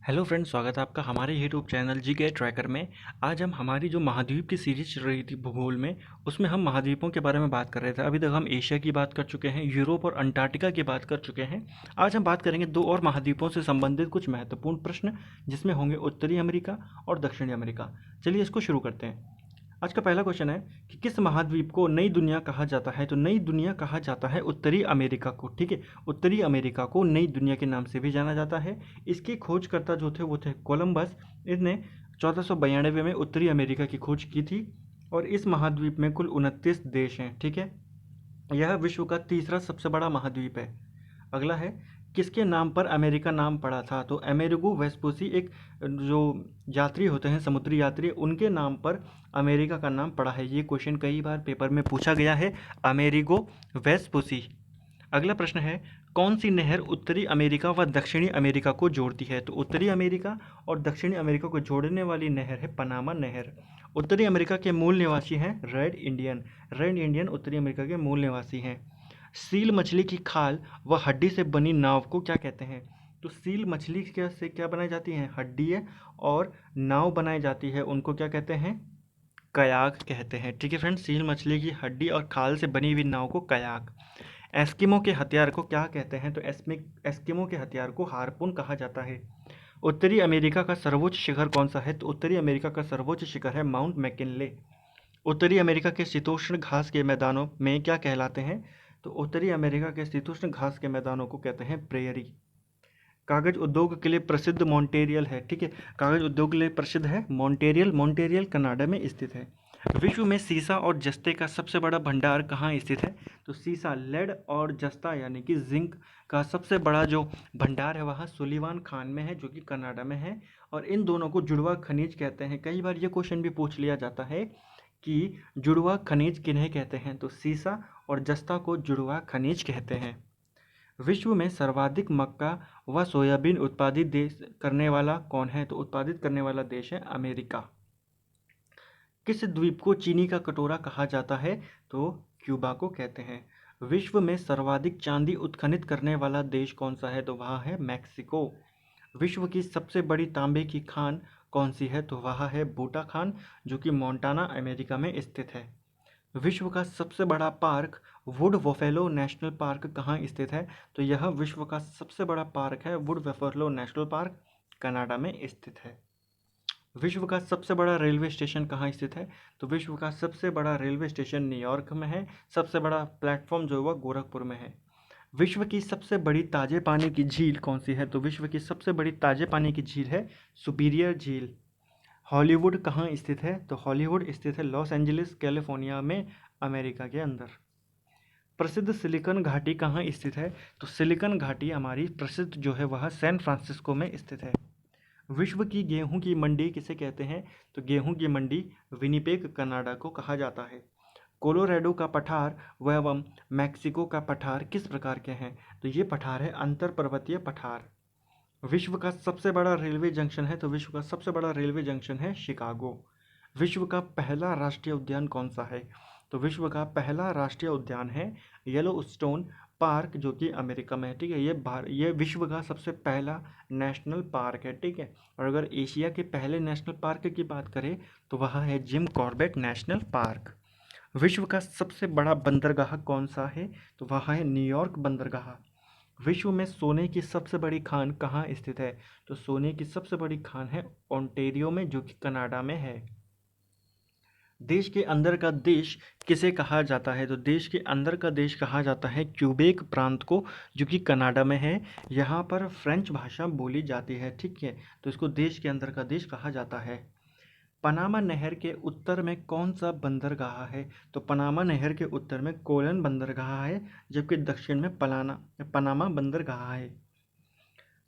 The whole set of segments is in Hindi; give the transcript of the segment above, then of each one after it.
हेलो फ्रेंड्स, स्वागत है आपका हमारे यूट्यूब चैनल जीके ट्रैकर में। आज हम हमारी जो महाद्वीप की सीरीज चल रही थी भूगोल में, उसमें हम महाद्वीपों के बारे में बात कर रहे थे। अभी तक हम एशिया की बात कर चुके हैं, यूरोप और अंटार्कटिका की बात कर चुके हैं। आज हम बात करेंगे दो और महाद्वीपों से संबंधित कुछ महत्वपूर्ण प्रश्न, जिसमें होंगे उत्तरी अमेरिका और दक्षिणी अमेरिका। चलिए इसको शुरू करते हैं। आज का पहला क्वेश्चन है कि किस महाद्वीप को नई दुनिया कहा जाता है। तो नई दुनिया कहा जाता है उत्तरी अमेरिका को। ठीक है, उत्तरी अमेरिका को नई दुनिया के नाम से भी जाना जाता है। इसके खोजकर्ता जो थे वो थे कोलंबस। इसने 1492 में उत्तरी अमेरिका की खोज की थी। और इस महाद्वीप में कुल 29 देश हैं। ठीक है, यह विश्व का तीसरा सबसे बड़ा महाद्वीप है। अगला है, किसके नाम पर अमेरिका नाम पड़ा था। तो अमेरिगो वेस्पुसी, एक जो यात्री होते हैं, समुद्री यात्री, उनके नाम पर अमेरिका का नाम पड़ा है। ये क्वेश्चन कई बार पेपर में पूछा गया है, अमेरिगो वेस्पुसी। अगला प्रश्न है, कौन सी नहर उत्तरी अमेरिका व दक्षिणी अमेरिका को जोड़ती है। तो उत्तरी अमेरिका और दक्षिणी अमेरिका को जोड़ने वाली नहर है पनामा नहर। उत्तरी अमेरिका के मूल निवासी हैं रेड इंडियन। रेड इंडियन उत्तरी अमेरिका के मूल निवासी हैं। सील मछली की खाल व हड्डी से बनी नाव को क्या कहते हैं। तो सील मछली से क्या बनाई जाती है, हड्डी है, और नाव बनाई जाती है, उनको क्या कहते हैं, कयाक कहते हैं। ठीक है फ्रेंड्स, सील मछली की हड्डी और खाल से बनी हुई नाव को कयाक। एस्किमो के हथियार को क्या कहते हैं। तो एस्किमो के हथियार को हार्पून कहा जाता है। उत्तरी अमेरिका का सर्वोच्च शिखर कौन सा है। तो उत्तरी अमेरिका का सर्वोच्च शिखर है माउंट मैकिनले। उत्तरी अमेरिका के शीतोष्ण घास के मैदानों में क्या कहलाते हैं। तो उत्तरी अमेरिका के शीतोष्ण घास के मैदानों को कहते हैं प्रेयरी। कागज उद्योग के लिए प्रसिद्ध मॉन्टेरियल है। ठीक है, कागज उद्योग के लिए प्रसिद्ध है मॉन्टेरियल। मॉन्टेरियल कनाडा में स्थित है। विश्व में सीसा और जस्ते का सबसे बड़ा भंडार कहाँ स्थित है। तो सीसा, लेड और जस्ता यानी कि जिंक का सबसे बड़ा जो भंडार है वह सुलिवान खान में है, जो कि कनाडा में है। और इन दोनों को जुड़वा खनिज कहते हैं। कई बार ये क्वेश्चन भी पूछ लिया जाता है कि जुड़वा खनिज किन्हें कहते हैं। तो सीसा और जस्ता को जुड़वा खनिज कहते हैं। विश्व में सर्वाधिक मक्का व सोयाबीन उत्पादित देश करने वाला कौन है। तो उत्पादित करने वाला देश है अमेरिका। किस द्वीप को चीनी का कटोरा कहा जाता है। तो क्यूबा को कहते हैं। विश्व में सर्वाधिक चांदी उत्खनित करने वाला देश कौन सा है। तो वह है मैक्सिको। विश्व की सबसे बड़ी तांबे की खान कौन सी है। तो वह है बूटा खान, जो कि मोंटाना अमेरिका में स्थित है। विश्व का सबसे बड़ा park would buffalo national park कहाँ स्थित है। तो यह विश्व का सबसे बड़ा पार्क है would buffalo national park, Canada में स्थित है। विश्व का सबसे बड़ा रेलवे स्टेशन कहाँ स्थित है। तो विश्व का सबसे बड़ा रेलवे स्टेशन न्यूयॉर्क में है। सबसे बड़ा प्लेटफॉर्म जो है वह गोरखपुर में है। विश्व की सबसे बड़ी ताजे पानी की झील कौन सी है। तो विश्व की सबसे बड़ी ताजे पानी की झील है सुपीरियर झील। हॉलीवुड कहाँ स्थित है। तो हॉलीवुड स्थित है लॉस एंजलिस, कैलिफोर्निया में, अमेरिका के अंदर। प्रसिद्ध सिलिकॉन घाटी कहाँ स्थित है। तो सिलिकॉन घाटी हमारी प्रसिद्ध जो है वह सैन फ्रांसिस्को में स्थित है। विश्व की गेहूं की मंडी किसे कहते हैं। तो गेहूं की मंडी विनिपेग, कनाडा को कहा जाता है। कोलोराडो का पठार एवं मैक्सिको का पठार किस प्रकार के हैं। तो ये पठार है अंतर पर्वतीय पठार। विश्व का सबसे बड़ा रेलवे जंक्शन है। तो विश्व का सबसे बड़ा रेलवे जंक्शन है शिकागो। विश्व का पहला राष्ट्रीय उद्यान कौन सा है। तो विश्व का पहला राष्ट्रीय उद्यान है येलोस्टोन पार्क, जो कि अमेरिका में है। ठीक है, ये विश्व का सबसे पहला नेशनल पार्क है। ठीक है, और अगर एशिया के पहले नेशनल पार्क की बात करें तो वह है जिम कॉर्बेट नेशनल पार्क। विश्व का सबसे बड़ा बंदरगाह कौन सा है। तो वह है न्यूयॉर्क बंदरगाह। विश्व में सोने की सबसे बड़ी खान कहाँ स्थित है। तो सोने की सबसे बड़ी खान है ओंटेरियो में, जो कि कनाडा में है। देश के अंदर का देश किसे कहा जाता है। तो देश के अंदर का देश कहा जाता है क्यूबेक प्रांत को, जो कि कनाडा में है। यहाँ पर फ्रेंच भाषा बोली जाती है। ठीक है, तो इसको देश के अंदर का देश कहा जाता है। पनामा नहर के उत्तर में कौन सा बंदरगाह है। तो पनामा नहर के उत्तर में कोलन बंदरगाह है, जबकि दक्षिण में पनामा बंदरगाह है।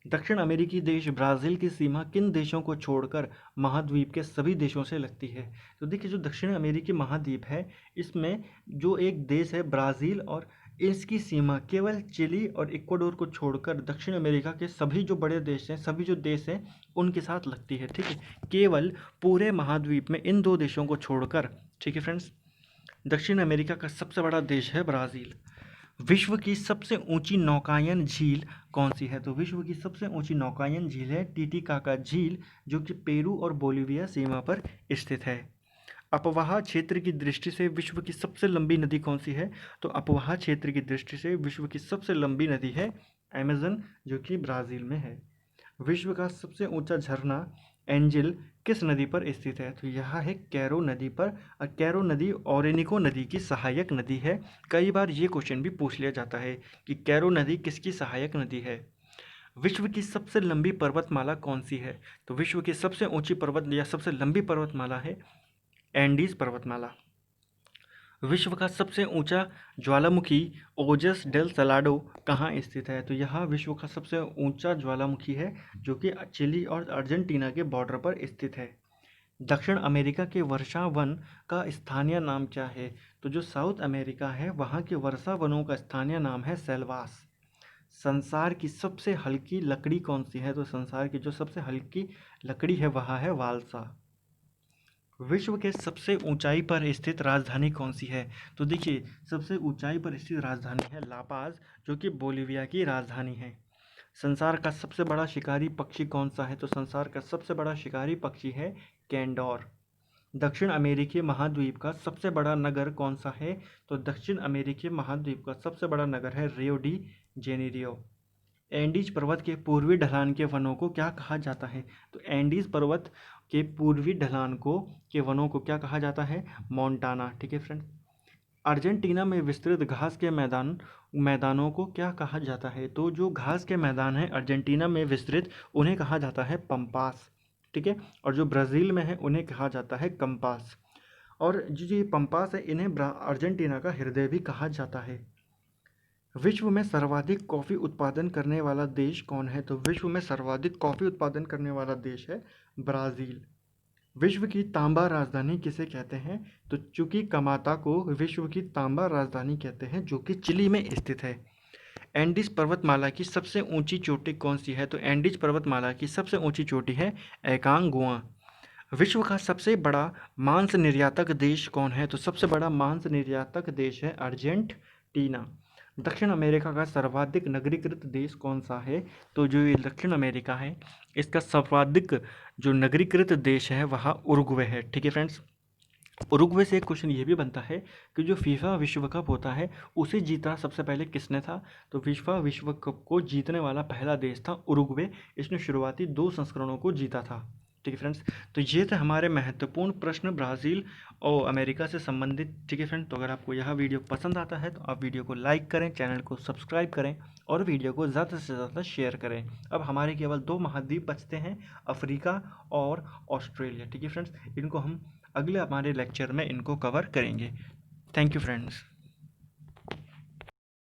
दक्षिण अमेरिकी देश ब्राज़ील की सीमा किन देशों को छोड़कर महाद्वीप के सभी देशों से लगती है। तो देखिए, जो दक्षिण अमेरिकी महाद्वीप है, इसमें जो एक देश है ब्राज़ील, और इसकी सीमा केवल चिली और इक्वाडोर को छोड़कर दक्षिण अमेरिका के सभी जो बड़े देश हैं, सभी जो देश हैं, उनके साथ लगती है। ठीक है, केवल पूरे महाद्वीप में इन दो देशों को छोड़कर। ठीक है फ्रेंड्स, दक्षिण अमेरिका का सबसे बड़ा देश है ब्राज़ील। विश्व की सबसे ऊंची नौकायन झील कौन सी है? तो विश्व की सबसे ऊंची नौकायन झील है टीटीकाका झील, जो कि पेरू और बोलिविया सीमा पर स्थित है। अपवाह क्षेत्र की दृष्टि से विश्व की सबसे लंबी नदी कौन सी है? तो अपवाह क्षेत्र की दृष्टि से विश्व की सबसे लंबी नदी है अमेजन, जो कि ब्राज़ील में है। विश्व का सबसे ऊंचा झरना एंजिल किस नदी पर स्थित है? तो यह है कैरो नदी पर। और कैरो नदी ओरेनिको नदी की सहायक नदी है। कई बार ये क्वेश्चन भी पूछ लिया जाता है कि कैरो नदी किसकी सहायक नदी है। विश्व की सबसे लंबी पर्वतमाला कौन सी है? तो विश्व की सबसे ऊंची पर्वत या सबसे लंबी पर्वतमाला है एंडीज पर्वतमाला। विश्व का सबसे ऊंचा ज्वालामुखी ओजस डेल सलाडो कहाँ स्थित है? तो यह विश्व का सबसे ऊंचा ज्वालामुखी है, जो कि चिली और अर्जेंटीना के बॉर्डर पर स्थित है। दक्षिण अमेरिका के वर्षा वन का स्थानीय नाम क्या है? तो जो साउथ अमेरिका है वहाँ के वर्षा वनों का स्थानीय नाम है सेल्वास। संसार की सबसे हल्की लकड़ी कौन सी है? तो संसार की जो सबसे हल्की लकड़ी है वह है वालसा। विश्व के सबसे ऊंचाई पर स्थित राजधानी कौन सी है? तो देखिए, सबसे ऊंचाई पर स्थित राजधानी है लापाज, जो कि बोलिविया की राजधानी है। संसार का सबसे बड़ा शिकारी पक्षी कौन सा है? तो संसार का सबसे बड़ा शिकारी पक्षी है कैंडोर। दक्षिण अमेरिकी महाद्वीप का सबसे बड़ा नगर कौन सा है? तो दक्षिण अमेरिकी महाद्वीप का सबसे बड़ा नगर है रियो डी जेनेरियो। एंडीज पर्वत के पूर्वी ढलान के वनों को क्या कहा जाता है? तो एंडीज पर्वत के पूर्वी ढलान को के वनों को क्या कहा जाता है? मोंटाना। ठीक है फ्रेंड्स। अर्जेंटीना में विस्तृत घास के मैदानों को क्या कहा जाता है? तो जो घास के मैदान हैं अर्जेंटीना में विस्तृत, उन्हें कहा जाता है पंपास। ठीक है। और जो ब्राज़ील में है उन्हें कहा जाता है कंपास। और जो ये पंपास है इन्हें अर्जेंटीना का हृदय भी कहा जाता है। विश्व में सर्वाधिक कॉफ़ी उत्पादन करने वाला देश कौन है? तो विश्व में सर्वाधिक कॉफ़ी उत्पादन करने वाला देश है ब्राज़ील। विश्व की तांबा राजधानी किसे कहते हैं? तो चुकी कमाता को विश्व की तांबा राजधानी कहते हैं, जो कि चिली में स्थित है। एंडीज पर्वतमाला की सबसे ऊंची चोटी कौन सी है? तो एंडीज पर्वतमाला की सबसे ऊंची चोटी है एकांगुआ। विश्व का सबसे बड़ा मांस निर्यातक देश कौन है? तो सबसे बड़ा मांस निर्यातक देश है अर्जेंटीना। दक्षिण अमेरिका का सर्वाधिक नगरीकृत देश कौन सा है? तो जो ये दक्षिण अमेरिका है इसका सर्वाधिक जो नगरीकृत देश है वह उरुग्वे है। ठीक है फ्रेंड्स। उरुग्वे से एक क्वेश्चन ये भी बनता है कि जो फीफा विश्व कप होता है उसे जीता सबसे पहले किसने था? तो फीफा विश्व कप को जीतने वाला पहला देश था उरुग्वे। इसने शुरुआती 2 संस्करणों को जीता था। ठीक है फ्रेंड्स। तो ये थे हमारे महत्वपूर्ण प्रश्न ब्राज़ील और अमेरिका से संबंधित। ठीक है फ्रेंड्स। तो अगर आपको यह वीडियो पसंद आता है तो आप वीडियो को लाइक करें, चैनल को सब्सक्राइब करें और वीडियो को ज़्यादा से ज़्यादा शेयर करें। अब हमारे केवल 2 महाद्वीप बचते हैं, अफ्रीका और ऑस्ट्रेलिया। ठीक है फ्रेंड्स। इनको हम अगले हमारे लेक्चर में इनको कवर करेंगे। Thank you friends.